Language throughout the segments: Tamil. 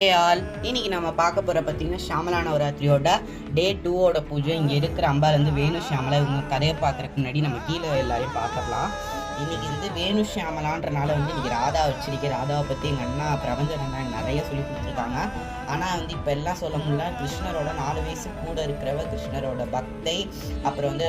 ஆல் இன்னைக்கு நம்ம பார்க்க போகிற பார்த்தீங்கன்னா ஷாமலா நவராத்திரியோட டே 2 பூஜை. இங்கே இருக்கிற அம்பாலேருந்து வேணு ஷியாமலா இவங்க கதையை பார்க்குறதுக்கு முன்னாடி நம்ம கீழே எல்லாரையும் பார்த்துடலாம். இன்றைக்கி வேணு ஷியாமலான்றனால இன்றைக்கி ராதா வச்சிருக்கேன். ராதாவை பற்றி எங்கள் அண்ணா பிரபஞ்சன் அண்ணா நிறைய சொல்லி கொடுத்துருக்காங்க. ஆனால் இப்போ எல்லாம் சொல்ல முடியல. கிருஷ்ணரோட 4 வயசு கூட இருக்கிறவ, கிருஷ்ணரோட பக்தை, அப்புறம்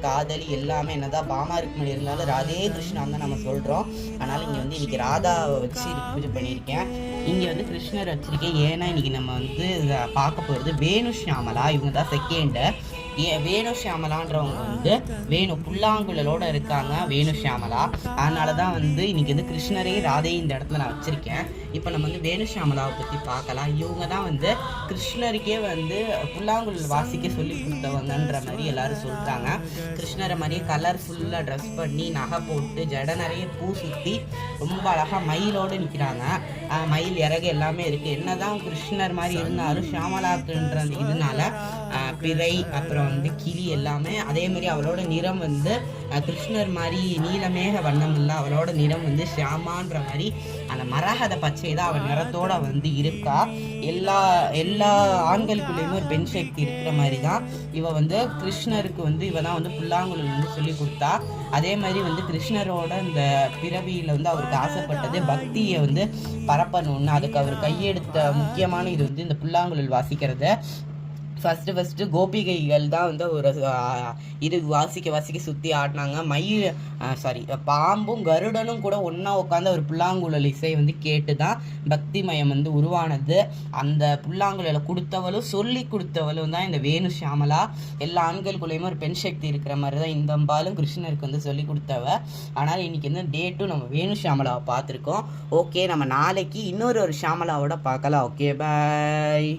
காதலி எல்லாமே என்னதான் பாமா இருக்கு முன்னாடி இருந்தாலும் ராதே கிருஷ்ணா தான் நம்ம சொல்கிறோம். அதனால் இங்கே இன்றைக்கி ராதாவை வச்சு பூஜை பண்ணியிருக்கேன். இங்கே கிருஷ்ணர் வச்சிருக்கேன். ஏன்னா இன்றைக்கி நம்ம பார்க்க போகிறது வேணு ஷியாமலா. இவங்க தான் செகண்டு. வேணு ஷியாமலான்றவங்க வேணு புல்லாங்குழலோடு இருக்காங்க. வேணு ஷியாமலா அதனால தான் இன்னைக்கு கிருஷ்ணரே ராதையும் இந்த இடத்துல நான் வச்சுருக்கேன். இப்போ நம்ம வேணு ஷியாமலாவை பற்றி பார்க்கலாம். இவங்க தான் கிருஷ்ணருக்கே புல்லாங்குழல் வாசிக்க சொல்லி கொடுத்தவங்கன்ற மாதிரி எல்லாரும் சொல்கிறாங்க. கிருஷ்ணரை மாதிரியே கலர்ஃபுல்லாக ட்ரெஸ் பண்ணி நகை போட்டு ஜட நிறைய பூ சுற்றி ரொம்ப அழகாக மயிலோடு நிற்கிறாங்க. மயில் இறகு எல்லாமே இருக்குது. என்ன தான் கிருஷ்ணர் மாதிரி இருந்தாலும் ஷியாமலாக்குன்ற அந்த இதனால பிறை அப்புறம் கிளி எல்லாமே அதே மாதிரி அவளோட நிறம் கிருஷ்ணர் மாதிரி நீலமேக வண்ணம் இல்லை. அவளோட நிறம் ஷியாமான்ற மாதிரி அந்த மரகத பச்சை தான் அவள் நிறத்தோட இருக்கா. எல்லா ஆண்களுக்குள்ளேயுமே ஒரு பெண் சக்தி இருக்கிற மாதிரி தான் இவ கிருஷ்ணருக்கு இவ தான் புல்லாங்குழல் சொல்லி கொடுத்தா. அதே மாதிரி கிருஷ்ணரோட இந்த பிறவியில் அவருக்கு ஆசைப்பட்டது பக்தியை பரப்பணும்னு. அதுக்கு அவர் கையெடுத்த முக்கியமான இது இந்த புல்லாங்குழல் வாசிக்கிறது. ஃபஸ்ட்டு கோபிகைகள் தான் ஒரு இது வாசிக்க சுற்றி ஆடினாங்க. பாம்பும் கருடனும் கூட ஒன்றா உட்காந்து ஒரு புல்லாங்குழல் இசை கேட்டு தான் பக்திமயம் உருவானது. அந்த புல்லாங்குழலை கொடுத்தவளும் சொல்லி கொடுத்தவளும் தான் இந்த வேணு ஷியாமலா. எல்லா ஆண்களுக்குள்ளேயுமே ஒரு பெண் சக்தி இருக்கிற மாதிரி தான் இந்த அம்பாலும் கிருஷ்ணருக்கு சொல்லி கொடுத்தவ. ஆனால் இன்னைக்கு டே 2 நம்ம வேணு ஷியாமலாவை பார்த்துருக்கோம். ஓகே, நம்ம நாளைக்கு இன்னொரு ஷியாமலாவோட பார்க்கலாம். ஓகே, பாய்.